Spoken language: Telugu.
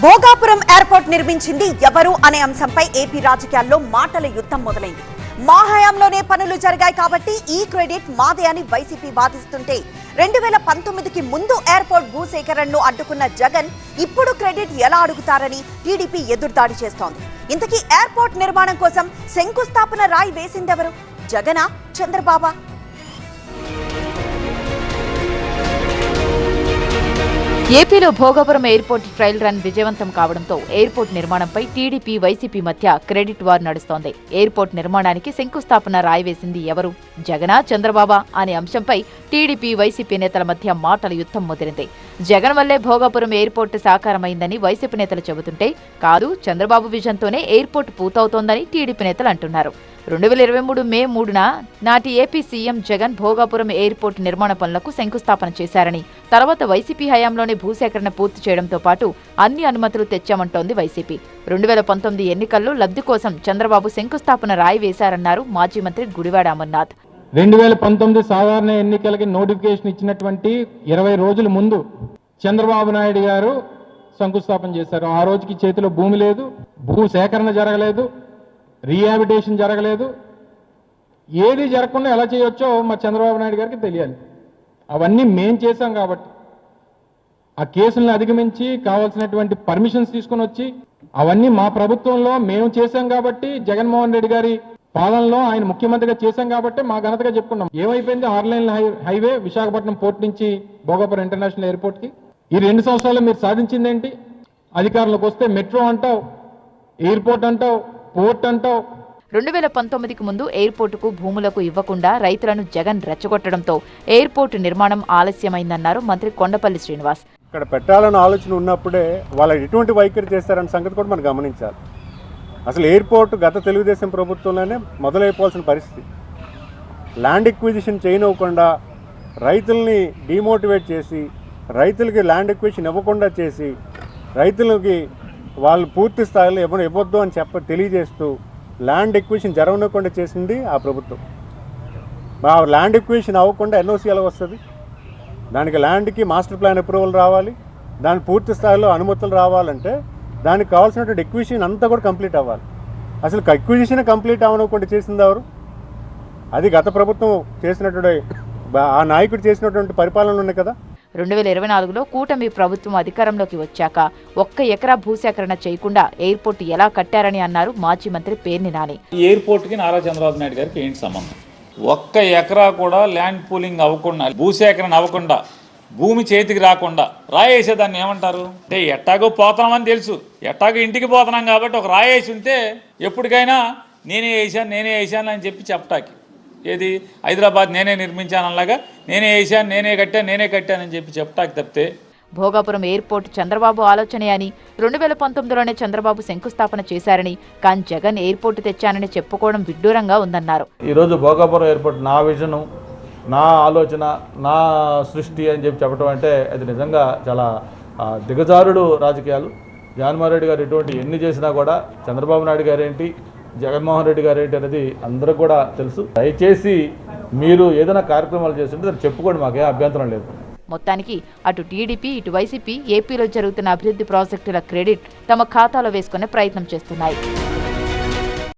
భోగాపురం ఎయిర్పోర్ట్ నిర్మించింది ఎవరు అనే అంశంపై ఏపీ రాజకీయాల్లో మాటల యుద్ధం మొదలైంది. మా హయాంలోనే పనులు జరిగాయి కాబట్టి ఈ క్రెడిట్ మాదే అని వైసీపీ వాదిస్తుంటే 2019కి ముందు ఎయిర్పోర్ట్ భూసేకరణను అడ్డుకున్న జగన్ ఇప్పుడు క్రెడిట్ ఎలా అడుగుతారని టీడీపీ ఎదురుదాడి చేస్తోంది. ఇంతకీ ఎయిర్పోర్ట్ నిర్మాణం కోసం శంకుస్థాపన రాయి వేసిందెవరు? జగనా, చంద్రబాబా? ఏపీలో భోగాపురం ఎయిర్పోర్ట్ ట్రయల్ రన్ విజయవంతం కావడంతో ఎయిర్పోర్ట్ నిర్మాణంపై టీడీపీ, వైసీపీ మధ్య క్రెడిట్ వార్ నడుస్తోంది. ఎయిర్పోర్ట్ నిర్మాణానికి శంకుస్థాపన రాయి వేసింది ఎవరు? జగనా, చంద్రబాబా అనే అంశంపై టీడీపీ, వైసీపీ నేతల మధ్య మాటల యుద్ధం ముదిరింది. జగన్ వల్లే భోగాపురం ఎయిర్పోర్ట్ సాకారమైందని వైసీపీ నేతలు చెబుతుంటే, కాదు, చంద్రబాబు విజన్తోనే ఎయిర్పోర్ట్ పూర్తవుతోందని టీడీపీ నేతలు అంటున్నారు. 2023 మే 3న నాటి AP CM Jagan Bhogapuram airport నిర్మాణ పనులకు శంకుస్థాపన చేశారని, తర్వాత వైసీపీ హయాంలోనే భూసేకరణ పూర్తి చేయడంతో పాటు అన్ని అనుమతులు తెచ్చామంటోంది వైసీపీ. 2019 ఎన్నికల్లో లబ్ధి కోసం చంద్రబాబు శంకుస్థాపన రాయి వేశారన్నారు మాజీ మంత్రి గుడివాడ అమర్నాథ్. 2019 సాధారణ ఎన్నికలకి నోటిఫికేషన్ ఇచ్చినటువంటి 20 రోజుల ముందు చంద్రబాబు నాయుడు గారు శంకుస్థాపన చేశారు. ఆ రోజుకి చేతిలో భూమి లేదు, భూసేకరణ జరగలేదు, రీహాబిటేషన్ జరగలేదు. ఏది జరగకుండా ఎలా చేయొచ్చో మా చంద్రబాబు నాయుడు గారికి తెలియాలి. అవన్నీ మేం చేశాం కాబట్టి ఆ కేసులను అధిగమించి కావాల్సినటువంటి పర్మిషన్స్ తీసుకుని వచ్చి అవన్నీ మా ప్రభుత్వంలో మేము చేశాం కాబట్టి, జగన్మోహన్ రెడ్డి గారి పాలనలో ఆయన ముఖ్యమంత్రిగా చేశాం కాబట్టి మా ఘనతగా చెప్పుకున్నాం. ఏమైపోయింది? 6 లైన్ల హైవే విశాఖపట్నం పోర్ట్ నుంచి భోగాపురం ఇంటర్నేషనల్ ఎయిర్పోర్ట్కి ఈ 2 సంవత్సరాల్లో మీరు సాధించిందేంటి? అధికారంలోకి వస్తే మెట్రో అంటావు, ఎయిర్పోర్ట్ అంటావు, పోర్ట్ అంటావు. 2019కి ముందు ఎయిర్పోర్టుకు భూములకు ఇవ్వకుండా రైతులను జగన్ రెచ్చగొట్టడంతో ఎయిర్పోర్టు నిర్మాణం ఆలస్యమైందన్నారు మంత్రి కొండపల్లి శ్రీనివాస్. ఇక్కడ పెట్టాలన్న ఆలోచన ఉన్నప్పుడే వాళ్ళు ఎటువంటి వైఖరి చేస్తారన్న సంగతి కూడా మనం గమనించాలి. అసలు ఎయిర్పోర్ట్ గత తెలుగుదేశం ప్రభుత్వంలోనే మొదలైపోవాల్సిన పరిస్థితి. ల్యాండ్ ఎక్విజిషన్ చేయనివ్వకుండా రైతుల్ని డిమోటివేట్ చేసి, రైతులకి ల్యాండ్ ఎక్విజిషన్ ఇవ్వకుండా చేసి, రైతులకి వాళ్ళు పూర్తి స్థాయిలో ఇవ్వద్దు అని తెలియజేస్తూ ల్యాండ్ ఎక్విజిషన్ జరగకుండా చేసింది ఆ ప్రభుత్వం. ఆ ల్యాండ్ ఎక్విజిషన్ అవ్వకుండా ఎన్ఓసీ ఎలా వస్తుంది? దానికి ల్యాండ్కి మాస్టర్ ప్లాన్ అప్రూవల్ రావాలి, దాని పూర్తి స్థాయిలో అనుమతులు రావాలంటే దానికి కావాల్సినటువంటి ఎక్విజిషన్ అంతా కూడా కంప్లీట్ అవ్వాలి. అసలు ఎక్విజిషన్ కంప్లీట్ అవ్వకుండా చేసింది ఎవరు? అది గత ప్రభుత్వం చేసినటువంటి, ఆ నాయకుడు చేసినటువంటి పరిపాలనలు ఉన్నాయి కదా. 2024లో కూటమి ప్రభుత్వం అధికారంలోకి వచ్చాక 1 ఎకరా భూసేకరణ చేయకుండా ఎయిర్పోర్ట్ ఎలా కట్టారని అన్నారు మాజీ మంత్రి పేర్ని నాని. ఎయిర్పోర్ట్కి నారా చంద్రబాబు నాయుడు గారికి ఏంటి సంబంధం? 1 ఎకరా కూడా ల్యాండ్ పూలింగ్ అవ్వకుండా, భూసేకరణ అవ్వకుండా, భూమి చేతికి రాకుండా రాయేసేదాన్ని ఏమంటారు? అంటే ఎట్టాగో పోతున్నామని తెలుసు, ఎట్టాగో ఇంటికి పోతున్నాం కాబట్టి ఒక రాయేసి ఉంటే ఎప్పటికైనా నేనే వేసాను అని చెప్పి చెప్పటానికి, ఏది హైదరాబాద్ నేనే నిర్మించానలాగా నేనే వేసాను, నేనే కట్టానని చెప్పి చెప్పటానికి తప్పితే. భోగాపురం ఎయిర్పోర్ట్ చంద్రబాబు ఆలోచనే అని, 2019లోనే చంద్రబాబు శంకుస్థాపన చేశారని, కానీ జగన్ ఎయిర్పోర్ట్ తెచ్చానని చెప్పుకోవడం విడ్డూరంగా ఉందన్నారు. ఈరోజు భోగాపురం ఎయిర్పోర్ట్ నా విజను, నా ఆలోచన, నా సృష్టి అని చెప్పడం అంటే అది నిజంగా చాలా దిగజారుడు రాజకీయాలు. జగన్మోహన్ రెడ్డి గారు ఎటువంటి ఎన్ని చేసినా కూడా చంద్రబాబు నాయుడు గారేంటి, జగన్మోహన్ రెడ్డి గారు ఏంటి అనేది అందరూ కూడా తెలుసు. దయచేసి మీరు ఏదైనా కార్యక్రమాలు చేస్తుంటే దాన్ని చెప్పుకోండి, మాకేం అభ్యంతరం లేదు. మొత్తానికి అటు టీడీపీ, ఇటు వైసీపీ ఏపీలో జరుగుతున్న అభివృద్ధి ప్రాజెక్టుల క్రెడిట్ తమ ఖాతాలో వేసుకునే ప్రయత్నం చేస్తున్నాయి.